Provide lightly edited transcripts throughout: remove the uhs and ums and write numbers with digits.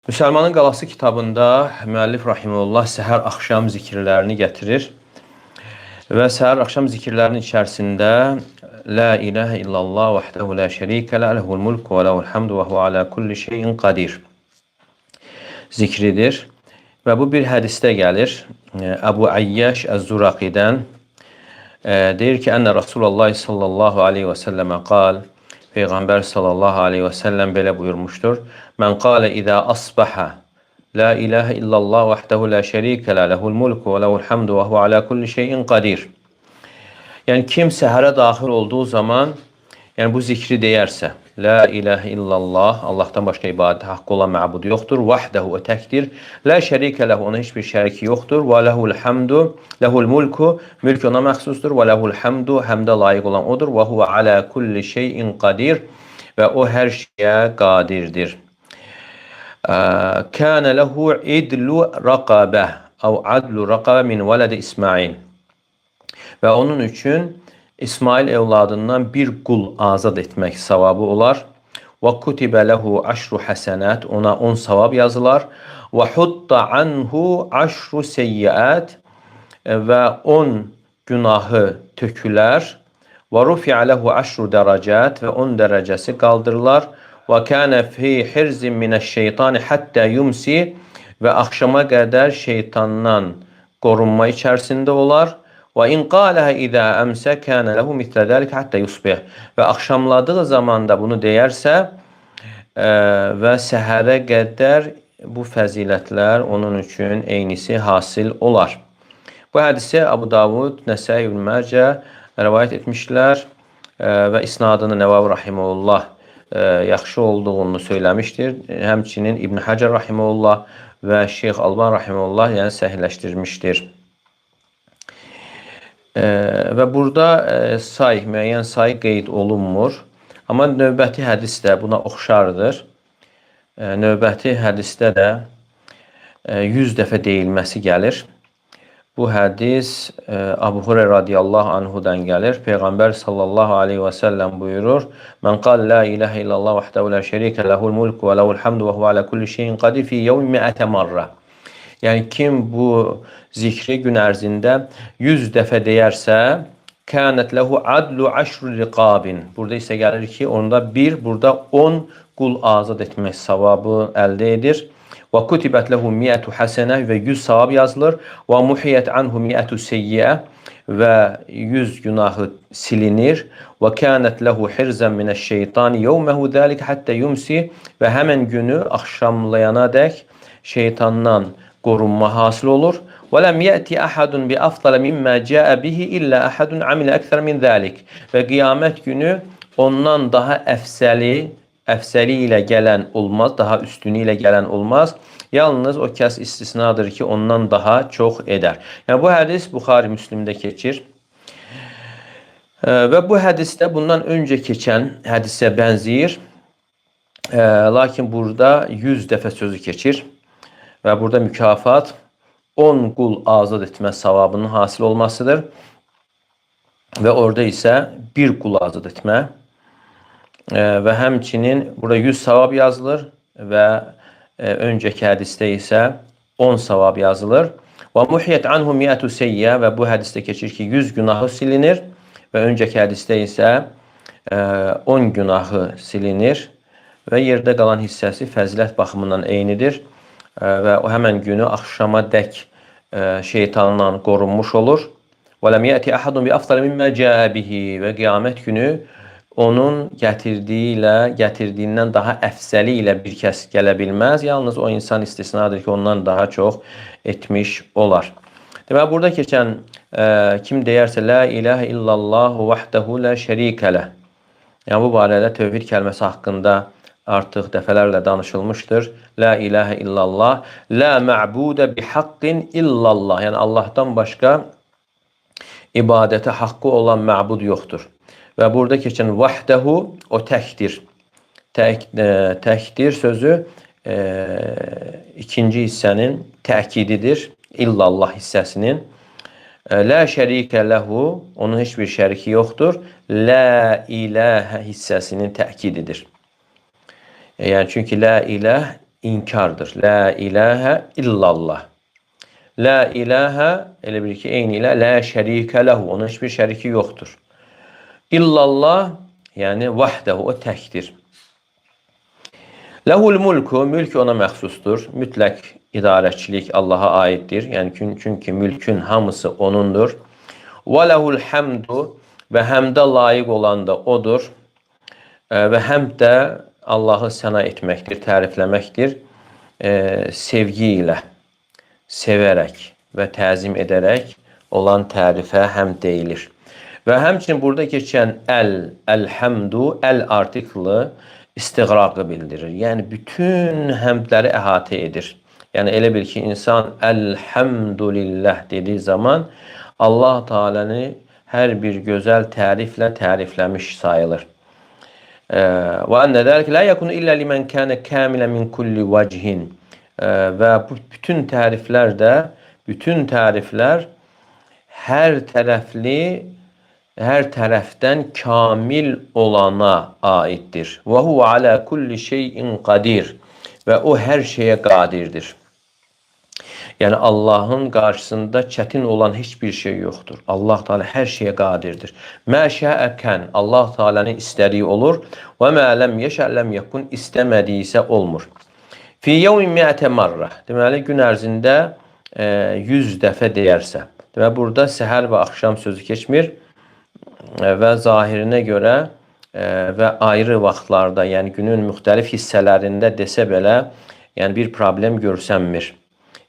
Müsəlmanın Qalası kitabında müəllif rahimehullah səhər axşam zikirlərini gətirir və səhər axşam zikirlərinin içərisində La ilahə illallah vəhdəhu la şərikə ləh ləhul mulku və ləhul hamdu və huve alə kulli şeyin qadir zikridir. Və bu bir hədisdə gəlir. Əbu Ayyaş Əz-Zuraqidən deyir ki, Ənə Rasulullah sallallahu aleyhi və səlləmə qal, Peyğəmbər sallallahu aleyhi və səlləm belə buyurmuşdur. Mən qalə idə asbəhə La ilahə illallah vəhdəhu la şərikə ləh ləhul mulku və ləhul hamdu və huve alə kulli şeyin qadir. Yəni kim səhərə daxil olduğu zaman, yəni bu zikri deyərsə, La ilahə illallah, Allahdan başqa ibadət haqqı olan məbud yoxdur, vəhdəhu təkdir, la şərikə ləh, ona heç bir şəriki yoxdur, və ləhul hamdu, ləhul mulku, mülk ona məxsusdur, və ləhul hamdu, həmdə layiq olan odur, və huve alə kulli şeyin qadir, və o hər şeyə qadirdir. Kənə ləhu idlu rəqabə, əv adlu rəqabə min vələdi İsmail. Və onun üçün İsmail evladından bir qul azad etmək savabı olar. Və kutibə ləhu əşru həsənət, ona 10 savab yazılar. Və hutta anhu əşru seyyiət, və 10 günahı tökülər. Və rufiə ləhu əşru dərəcət, və 10 dərəcəsi qaldırılar. Və kənə fi hirzin minəşşeytani həttə yumsi, və axşama qədər şeytandan qorunma içərisində olar. Və in qaləhə idə əmsə kənə ləhu mitlə dəlik həttə yusbih. Və axşamladığı zamanda bunu deyərsə və səhərə qədər bu fəzilətlər onun üçün eynisi hasil olar. Bu hədisi Abu Davud, Nəsai ibn Məcə rəvayət etmişlər və isnadını Nəvavi rahimehullah yaxşı olduğunu söyləmişdir. Həmçinin İbn Həcər rahimehullah və Şeyx Alban rahimehullah yəni səhihləşdirmişdir. Və burada müəyyən sayı qeyd olunmur. Amma növbəti hədis də buna oxşardır. Növbəti hədisdə də 100 dəfə deyilməsi gəlir. Bu hədis Abu Hureyre radiyallahu anhudan gəlir. Peyğəmbər sallallahu aleyhi və səlləm buyurur. Mən qal la ilahə illallah vəhdəhu la şərikə ləhul mulku və ləhul hamdu və huve alə kulli şeyin qadir fi yevmi mi'ətə marra. Yəni kim bu zikri gün ərzində 100 dəfə deyərsə, kənət ləhu adlu əşru riqabin. Burada isə gəlir ki, onda burada 10 qul azad etmək savabı əldə edir. Və kutibət ləhu mi'ətu həsənə, və 100 savab yazılır. Və muhiyyət anhu mi'ətu seyyiə, və 100 günahı silinir. Və kənət ləhu hirzən minəşşeytani yevməhu dəlik həttə yumsi, və həmən günü axşamlayana dək şeytandan qorunma hasil olur. Və ləm yəti əhədun bi afdala mimmə cəə bihi illə əhədun amilə əksər min zəlik. Və qiyamət günü ondan daha əfsəli ilə gələn olmaz, daha üstünü ilə gələn olmaz. Yalnız o kəs istisnadır ki, ondan daha çox edər. Yəni bu hədis Buxari Müslimdə keçir. Və bu hədisdə bundan öncə keçən hədisə bənzəyir. Lakin burada 100 dəfə sözü keçir. Və burada mükafat 10 qul azad etmə savabının hasil olmasıdır. Və orada isə bir qul azad etmə. Və həmçinin burada 100 savab yazılır və öncəki hədisdə isə 10 savab yazılır. Və muhiyyət anhu mi'ətu seyyə, və bu hədisdə keçir ki, 100 günahı silinir və öncəki hədisdə isə 10 günahı silinir və yerdə qalan hissəsi fəzilət baxımından eynidir. Və o həmən günü axşama dək şeytandan qorunmuş olur. Və ləm yəti əhədun bi afdala mimmə cəə bihi, və qiyamət günü onun gətirdiyindən daha əfsəli ilə bir kəs gələ bilməz. Yalnız o insan istisnadır ki, ondan daha çox etmiş olar. Demək, burada keçən kim deyərsə La ilahə illallah vəhdəhu la şərikə ləh. Yəni bu barədə tövhid kəlməsi haqqında artıq dəfələrlə danışılmışdır. La ilahə illallah, la mə'budə bihaqqin illallah. Yəni Allahdan başqa ibadətə haqqı olan məbud yoxdur. Və burada keçən vəhdəhu, o təkdir. Təkdir sözü ikinci hissənin təkididir. İllallah hissəsinin. La şərikə ləhu, onun heç bir şəriki yoxdur. La ilahə hissəsinin təkididir. Yəni çünki la ilah inkardır. La ilahe illallah. La ilahe elə bir ki, eyni ilə la şərikə lehu. Onun hiçbir şəriki yoxdur. İllallah, yəni vahdehu, o təkdir. Lehul mulku, mülk ona məxsusdur. Mütləq idarəçilik Allaha aiddir. Yəni çünki mülkün hamısı onundur. Və lehul hamdu, və həmdə layiq olan da odur. Və həmd də Allahı səna etməkdir, tərifləməkdir. Sevgi ilə, sevərək və təzim edərək olan tərifə həmd deyilir. Və həmçinin burada keçən əlhəmdu, artiklı istiğraqı bildirir. Yəni bütün həmdləri əhatə edir. Yəni elə bil ki, insan əlhəmdülillah dediyi zaman Allah Teala'nı hər bir gözəl təriflə tərifləmiş sayılır. Və ənə dəlik la yakunu illə limən kənə kamilə min kulli vəcihin. Və bu bütün təriflər də, bütün təriflər hər tərəfdən kamil olana aiddir. Və huve ala kulli şeyin qadir. Və o hər şeyə qadirdir. Yəni Allahın qarşısında çətin olan heç bir şey yoxdur. Allah Teala hər şeyə qadirdir. Mə şəə kən, Allah Teala'nın istədiyi olur. Və mə ləm yeşə ləm yekun, istəmədiyisə olmur. Fi yevmin mi'ətə marrə. Deməli, gün ərzində 100 dəfə deyərsə. Deməli, burada səhər və axşam sözü keçmir və zahirinə görə və ayrı vaxtlarda, yəni günün müxtəlif hissələrində desə belə, yəni bir problem görsənmir.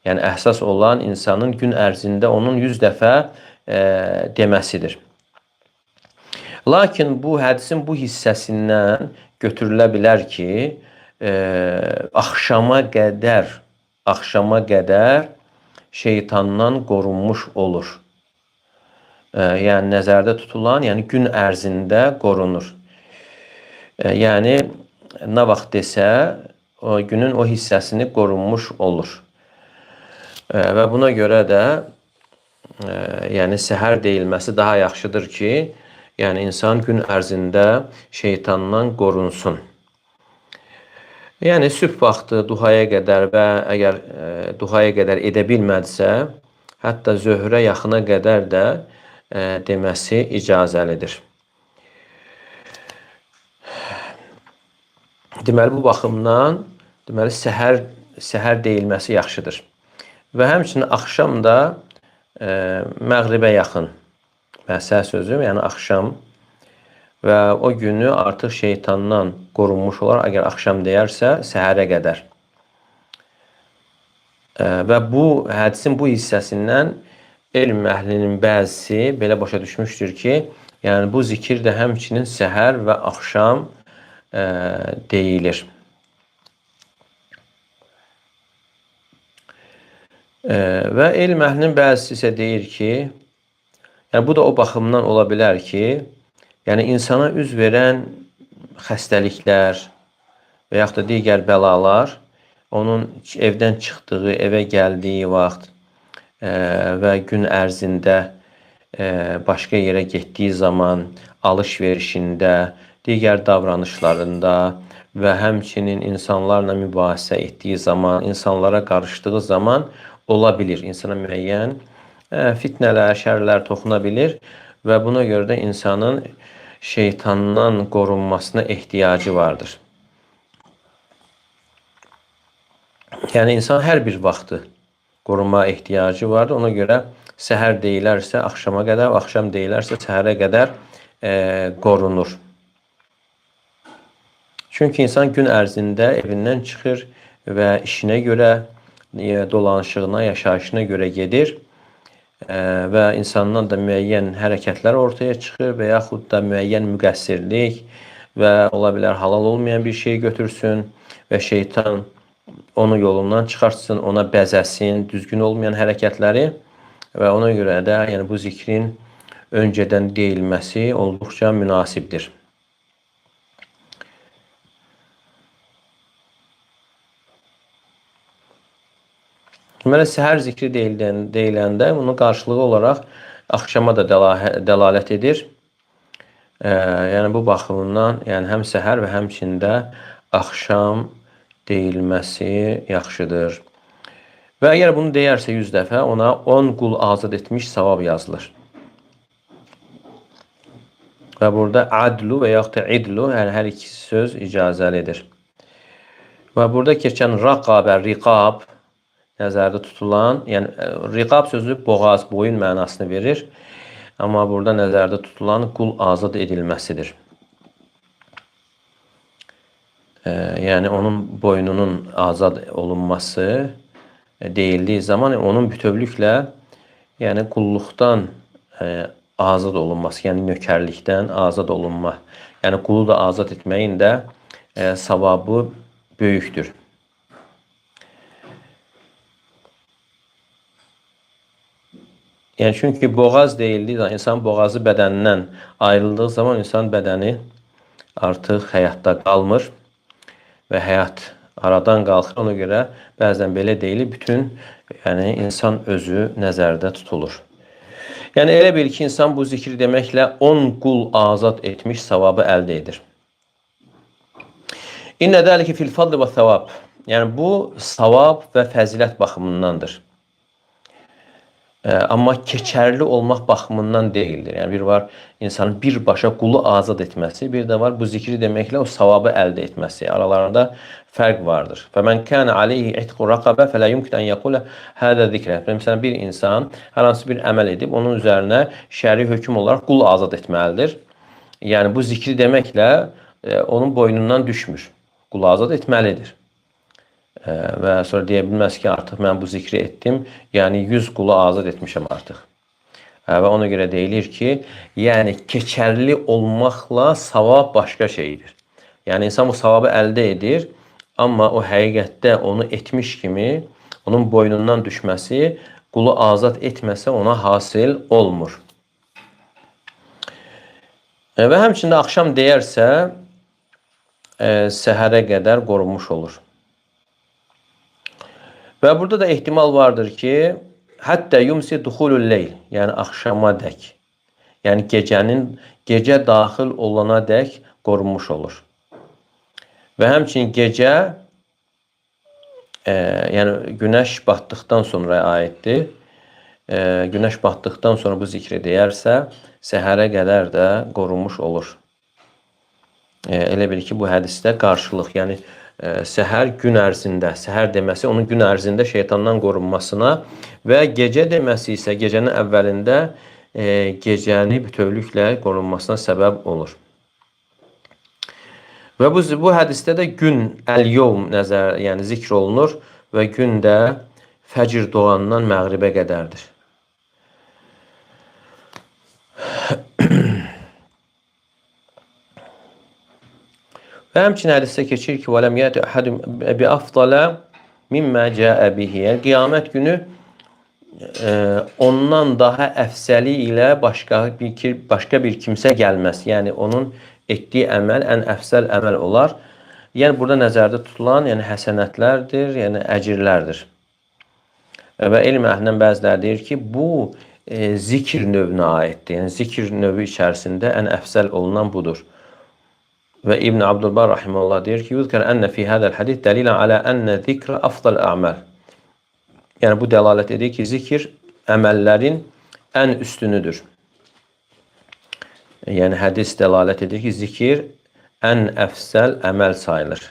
Yəni əsas olan insanın gün ərzində onun 100 dəfə deməsidir. Lakin bu hədisin bu hissəsindən götürülə bilər ki, axşama qədər şeytandan qorunmuş olur. Yəni nəzərdə tutulan, yəni gün ərzində qorunur. Yəni nə vaxt desə, o günün o hissəsini qorunmuş olur. Və buna görə də yəni səhər deyilməsi daha yaxşıdır ki, yəni insan gün ərzində şeytandan qorunsun. Yəni sübh vaxtı duhaya qədər və əgər duhaya qədər edə bilmədisə, hətta zöhrə yaxına qədər də deməsi icazəlidir. Deməli, bu baxımdan səhər deyilməsi yaxşıdır. Və həmçinin axşam da məğribə yaxın məsəl sözü, yəni axşam və o günü artıq şeytandan qorunmuş olar, əgər axşam deyərsə, səhərə qədər. Və bu hədisin bu hissəsindən elm əhlinin bəzisi belə başa düşmüşdür ki, yəni bu zikir də həmçinin səhər və axşam deyilir. Və elm əhlinin bəzisi isə deyir ki, yəni bu da o baxımdan ola bilər ki, yəni insana üz verən xəstəliklər və yaxud da digər bəlalar onun evdən çıxdığı, evə gəldiyi vaxt və gün ərzində başqa yerə getdiyi zaman, alış-verişində, digər davranışlarında və həmçinin insanlarla mübahisə etdiyi zaman, insanlara qarışdığı zaman ola bilir. İnsana müəyyən fitnələr, şərlər toxuna bilir və buna görə də insanın şeytandan qorunmasına ehtiyacı vardır. Yəni insan hər bir vaxtı qorunmaya ehtiyacı vardır. Ona görə səhər deyilərsə axşama qədər, axşam deyilərsə səhərə qədər qorunur. Çünki insan gün ərzində evindən çıxır və işinə görə, dolanışığına, yaşayışına görə gedir və insandan da müəyyən hərəkətlər ortaya çıxır və yaxud da müəyyən müqəssirlik və ola bilər halal olmayan bir şey götürsün və şeytan onu yolundan çıxartsın, ona bəzəsin, düzgün olmayan hərəkətləri və ona görə də yəni bu zikrin öncədən deyilməsi olduqca münasibdir. Deməli, səhər zikri deyiləndə bunun qarşılığı olaraq axşama da dəlalət edir. Yəni bu baxımdan yəni həm səhər və həmçində axşam deyilməsi yaxşıdır. Və əgər bunu deyərsə 100 dəfə, ona 10 qul azad etmiş savab yazılır. Və burada adlu və yaxud da idlu, hər iki söz icazəlidir. Və burada keçən raqabə, riqab nəzərdə tutulan, yəni riqab sözü boğaz, boyun mənasını verir. Amma burada nəzərdə tutulan qul azad edilməsidir. Yəni onun boynunun azad olunması deyildiyi zaman onun bütövlüklə yəni qulluqdan azad olunması, yəni nökərlikdən azad olunma, yəni qulu da azad etməyin də savabı böyükdür. Yəni çünki boğaz deyildiyi zaman insan boğazı bədənindən ayrıldığı zaman insan bədəni artıq həyatda qalmır və həyat aradan qalxır. Ona görə bəzən belə deyilir, bütün yəni insan özü nəzərdə tutulur. Yəni elə bil ki, insan bu zikri deməklə 10 qul azad etmiş savabı əldə edir. İnnə dəlikə fil fadli və thawab. Yəni bu savab və fəzilət baxımındandır. Amma keçərli olmaq baxımından deyildir. Yəni bir var insanın birbaşa qulu azad etməsi, bir də var bu zikri deməklə o savabı əldə etməsi. Aralarında fərq vardır. Fəmən kənə aleyhi itqu raqabə fələ yumkin ən yəqulə hədə zikrə. Məsələn, bir insan hər hansı bir əməl edib, onun üzərinə şəri hökm olaraq qul azad etməlidir. Yəni bu zikri deməklə onun boynundan düşmür. Qul azad etməlidir. Və sonra deyə bilməz ki, artıq mən bu zikri etdim, yəni 100 qulu azad etmişəm artıq. Və ona görə deyilir ki, yəni keçərli olmaqla savab başqa şeydir. Yəni insan bu savabı əldə edir, amma o həqiqətdə onu etmiş kimi, onun boynundan düşməsi, qulu azad etməsə ona hasil olmur. Və həmçində axşam deyərsə, səhərə qədər qorunmuş olur. Və burada da ehtimal vardır ki, hətta yumsi duxulul leyl, yəni axşama dək, yəni gecə daxil olana dək qorunmuş olur. Və həmçinin gecə, yəni günəş batdıqdan sonra aiddir. Günəş batdıqdan sonra bu zikri deyərsə, səhərə qədər də qorunmuş olur. Elə bil ki, bu hədisdə qarşılıq, yəni səhər gün ərzində, səhər deməsi onun gün ərzində şeytandan qorunmasına və gecə deməsi isə gecənin əvvəlində gecəni bütövlüklə qorunmasına səbəb olur. Və bu hədisdə də gün əl-yevm yəni zikr olunur və gün də fəcr doğandan məğribə qədərdir. Və həmçinin hədisdə keçir ki, وَلَمْ يَأْتِ أَحَدٌ بِأَفْضَلَ مِمَّا جَاءَ بِهِ. Yəni qiyamət günü ondan daha əfsəli ilə başqa bir kimsə gəlməz. Yəni onun etdiyi əməl ən əfsəl əməl olar. Yəni burada nəzərdə tutulan, yəni həsənətlərdir, yəni əcirlərdir. Və elm əhlindən bəziləri deyir ki, bu zikr növünə aiddir. Yəni zikr növü içərisində ən əfsəl olunan budur. Və İbn Abdülbar rahimehullah deyir ki, "Yuzkar enne fi hadal hadis dalilan ala enne zikra afdal a'mal." Yəni bu dəlalət edir ki, zikr əməllərin ən üstünüdür. Yəni hədis dəlalət edir ki, zikr ən əfsəl əməl sayılır.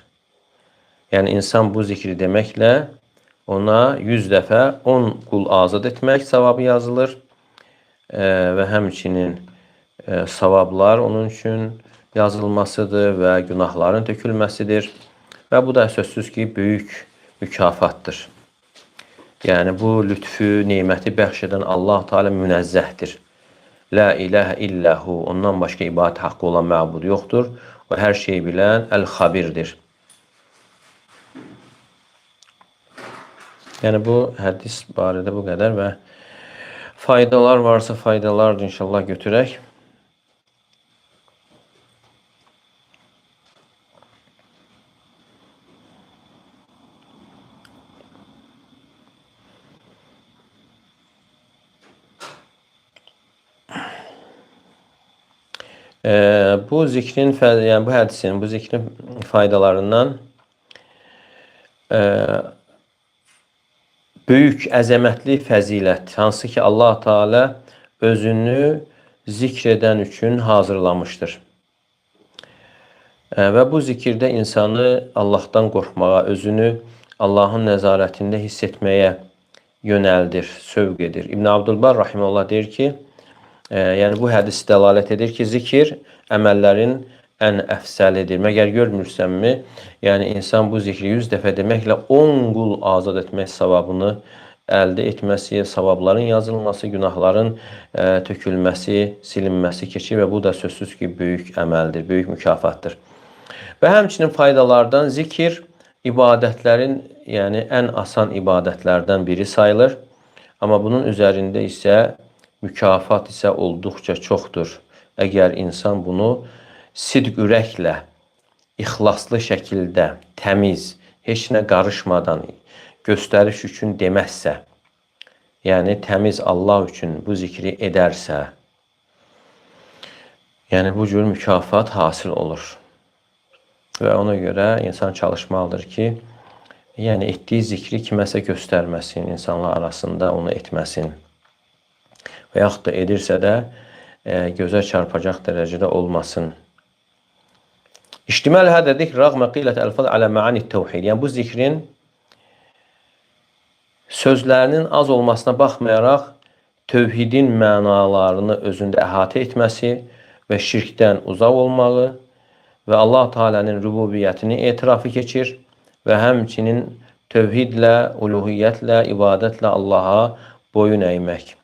Yəni insan bu zikri deməklə ona 100 dəfə 10 qul azad etmək savabı yazılır və həmçinin savablar onun üçün yazılmasıdır və günahların tökülməsidir. Və bu da sözsüz ki, böyük mükafatdır. Yəni bu lütfü, neməti bəxş edən Allah Teala münezzəhdir. La ilahe illahu, ondan başqa ibadət haqqı olan məbud yoxdur. O hər şeyi bilən əl-xabirdir. Yəni bu hədis barədə bu qədər və faydalar varsa faydalardır inşallah götürək. Bu zikrin, yəni bu hədisin, bu zikrin faydalarından böyük, əzəmətli fəzilət, hansı ki Allah Teala özünü zikr edən üçün hazırlamışdır. Və bu zikirdə insanı Allahdan qorxmağa, özünü Allahın nəzarətində hiss etməyə yönəldir, sövq edir. İbn Abdülbar rahimehullah deyir ki, yəni bu hədis dəlalət edir ki, zikir əməllərin ən əfsəlidir. Məgər görmürsənmi? Yəni insan bu zikri 100 dəfə deməklə 10 qul azad etmək savabını əldə etməsi, savabların yazılması, günahların tökülməsi, silinməsi keçir və bu da sözsüz ki, böyük əməldir, böyük mükafatdır. Və həmçinin faydalardan zikir ibadətlərin, yəni ən asan ibadətlərdən biri sayılır. Amma bunun üzərində isə mükafat isə olduqca çoxdur. Əgər insan bunu sidq ürəklə, ixlaslı şəkildə, təmiz, heç nə qarışmadan, göstəriş üçün deməzsə, yəni təmiz Allah üçün bu zikri edərsə, yəni bu cür mükafat hasil olur. Və ona görə insan çalışmalıdır ki, yəni etdiyi zikri kiməsə göstərməsin, insanlar arasında onu etməsin. Və yaxud da edirsə də gözə çarpacaq dərəcədə olmasın. İştimal hədə zikr rəğmə qilət əlfaz alə məani təvhid. Yəni bu zikrin sözlərinin az olmasına baxmayaraq tövhidin mənalarını özündə əhatə etməsi və şirkdən uzaq olmağı və Allah Teala'nın rübubiyyətini etirafı keçir və həmçinin tövhidlə, uluhiyyətlə, ibadətlə Allaha boyun əymək.